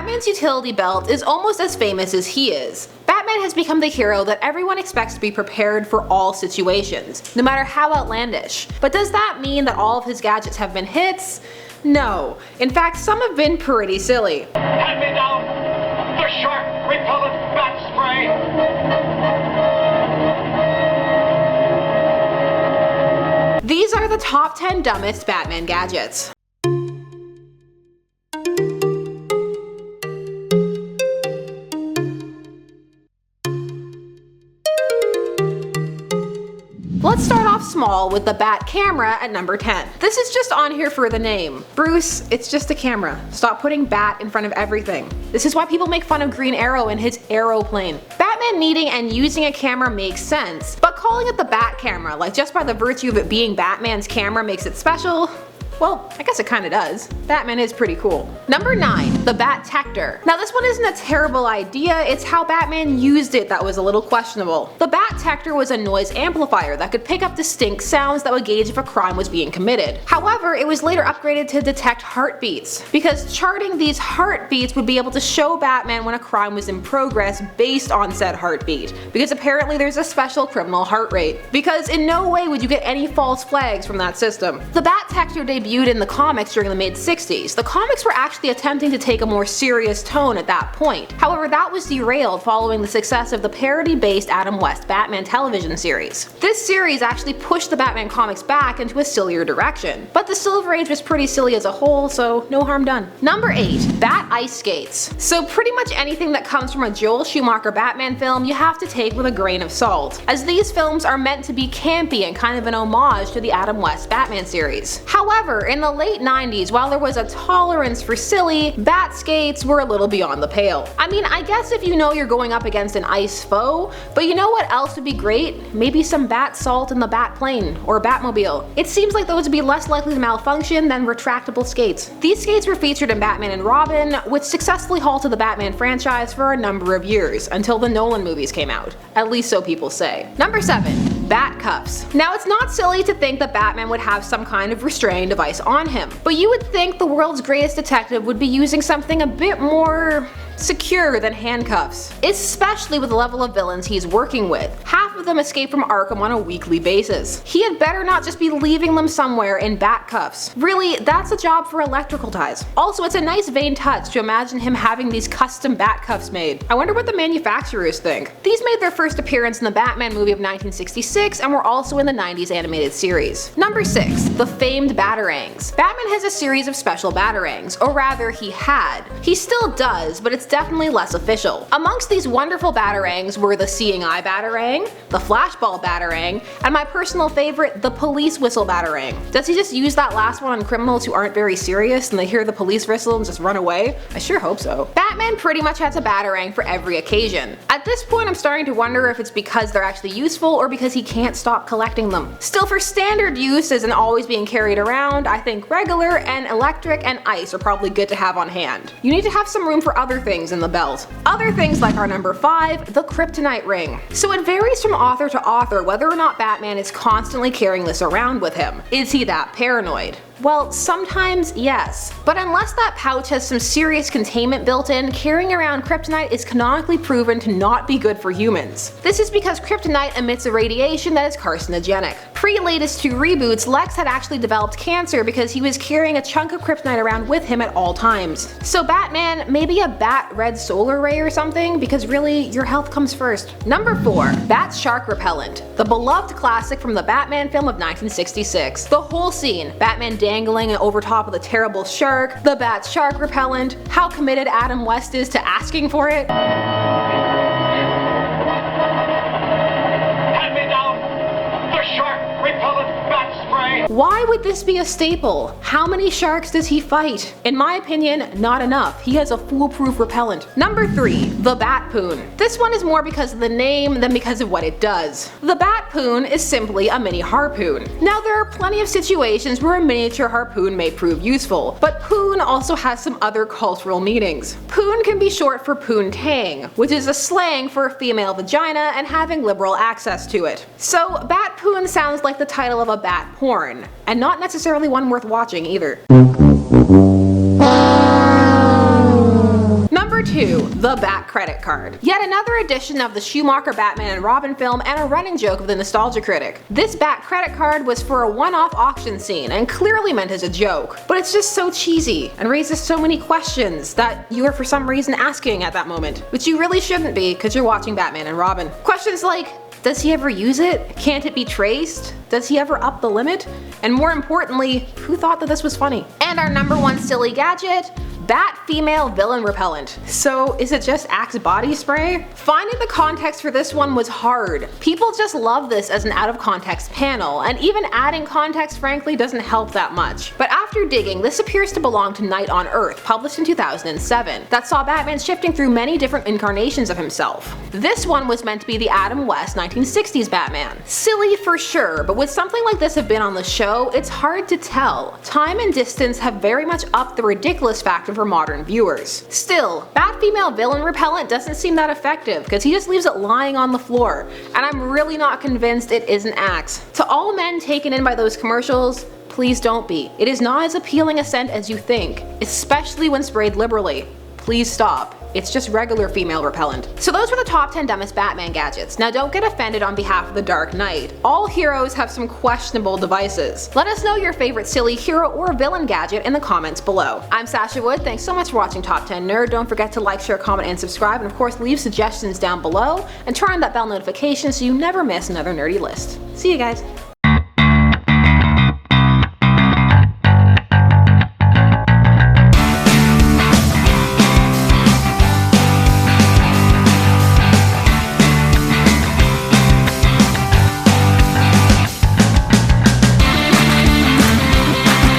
Batman's utility belt is almost as famous as he is. Batman has become the hero that everyone expects to be prepared for all situations, no matter how outlandish. But does that mean that all of his gadgets have been hits? No. In fact, some have been pretty silly. Hand me down the shark repellent bat spray. These are the top 10 dumbest Batman gadgets. Let's start off small with the Bat camera at number 10. This is just on here for the name. Bruce, it's just a camera. Stop putting Bat in front of everything. This is why people make fun of Green Arrow and his aeroplane. Batman needing and using a camera makes sense, but calling it the Bat camera, like just by the virtue of it being Batman's camera makes it special? Well, I guess it kinda does. Batman is pretty cool. Number 9, the BAT-TECTOR. Now this one isn't a terrible idea, it's how Batman used it that was a little questionable. The BAT-TECTOR was a noise amplifier that could pick up distinct sounds that would gauge if a crime was being committed. However, it was later upgraded to detect heartbeats, because charting these heartbeats would be able to show Batman when a crime was in progress based on said heartbeat, because apparently there's a special criminal heart rate. Because in no way would you get any false flags from that system. The BAT-TECTOR debuted in the comics during the mid-60s. The comics were actually attempting to take a more serious tone at that point. However, that was derailed following the success of the parody-based Adam West Batman television series. This series actually pushed the Batman comics back into a sillier direction, but the Silver Age was pretty silly as a whole, so no harm done. Number 8, Bat ice skates. So pretty much anything that comes from a Joel Schumacher Batman film you have to take with a grain of salt, as these films are meant to be campy and kind of an homage to the Adam West Batman series. However, in the late 90s, while there was a tolerance for silly, bat skates were a little beyond the pale. I mean, I guess if you know you're going up against an ice foe, but you know what else would be great? Maybe some bat salt in the bat plane, or Batmobile. It seems like those would be less likely to malfunction than retractable skates. These skates were featured in Batman and Robin, which successfully halted the Batman franchise for a number of years, until the Nolan movies came out. At least so people say. Number 7. Bat cuffs. Now it's not silly to think that Batman would have some kind of restraining device on him, but you would think the world's greatest detective would be using something a bit more secure than handcuffs, especially with the level of villains he's working with. Half of them escape from Arkham on a weekly basis. He had better not just be leaving them somewhere in bat cuffs. Really, that's a job for electrical ties. Also, it's a nice vain touch to imagine him having these custom bat cuffs made. I wonder what the manufacturers think. These made their first appearance in the Batman movie of 1966 and were also in the 90s animated series. Number 6, the famed BATARANGS. Batman has a series of special BATARANGS, or rather he had. He still does, but it's definitely less official. Amongst these wonderful BATARANGs were the Seeing Eye BATARANG, the Flashball BATARANG, and my personal favorite, the Police Whistle BATARANG. Does he just use that last one on criminals who aren't very serious and they hear the police whistle and just run away? I sure hope so. Batman pretty much has a BATARANG for every occasion. At this point I'm starting to wonder if it's because they're actually useful or because he can't stop collecting them. Still, for standard use as in always being carried around, I think regular and electric and ice are probably good to have on hand. You need to have some room for other things in the belt. Other things like our number 5, the kryptonite ring. So it varies from author to author whether or not Batman is constantly carrying this around with him. Is he that paranoid? Well, sometimes yes. But unless that pouch has some serious containment built in, carrying around kryptonite is canonically proven to not be good for humans. This is because kryptonite emits a radiation that is carcinogenic. Pre-latest 2 reboots, Lex had actually developed cancer because he was carrying a chunk of kryptonite around with him at all times. So Batman, maybe a bat red solar ray or something, because really, your health comes first. Number 4, Bat's shark repellent. The beloved classic from the Batman film of 1966. The whole scene, Batman dangling over top of the terrible shark, the Bat's shark repellent, how committed Adam West is to asking for it. Hand me down the shark repellent bat spray. Why would this be a staple? How many sharks does he fight? In my opinion, not enough. He has a foolproof repellent. Number 3, the BAT-POON. This one is more because of the name than because of what it does. The BAT-POON is simply a mini harpoon. Now there are plenty of situations where a miniature harpoon may prove useful, but poon also has some other cultural meanings. Poon can be short for poontang, which is a slang for a female vagina and having liberal access to it. So BAT-POON sounds like the title of a bat porn, and not necessarily one worth watching either. Number the Bat credit card. Yet another edition of the Schumacher Batman and Robin film and a running joke of the Nostalgia Critic. This Bat credit card was for a one-off auction scene and clearly meant as a joke, but it's just so cheesy and raises so many questions that you are for some reason asking at that moment, which you really shouldn't be because you're watching Batman and Robin. Questions like, does he ever use it? Can't it be traced? Does he ever up the limit? And more importantly, who thought that this was funny? And our number one silly gadget, Bat female villain repellent. So is it just Axe body spray? Finding the context for this one was hard. People just love this as an out of context panel, and even adding context frankly doesn't help that much. But after digging, this appears to belong to Night on Earth, published in 2007, that saw Batman shifting through many different incarnations of himself. This one was meant to be the Adam West 1960s Batman. Silly for sure, but would something like this have been on the show? It's hard to tell. Time and distance have very much upped the ridiculous factor for modern viewers. Still, Bat female villain repellent doesn't seem that effective because he just leaves it lying on the floor, and I'm really not convinced it isn't Axe. To all men taken in by those commercials, please don't be. It is not as appealing a scent as you think, especially when sprayed liberally. Please stop. It's just regular female repellent. So those were the top 10 dumbest Batman gadgets. Now don't get offended on behalf of the Dark Knight. All heroes have some questionable devices. Let us know your favorite silly hero or villain gadget in the comments below. I'm Sasha Wood, thanks so much for watching Top 10 Nerd. Don't forget to like, share, comment, and subscribe, and of course leave suggestions down below, and turn on that bell notification so you never miss another nerdy list. See you guys.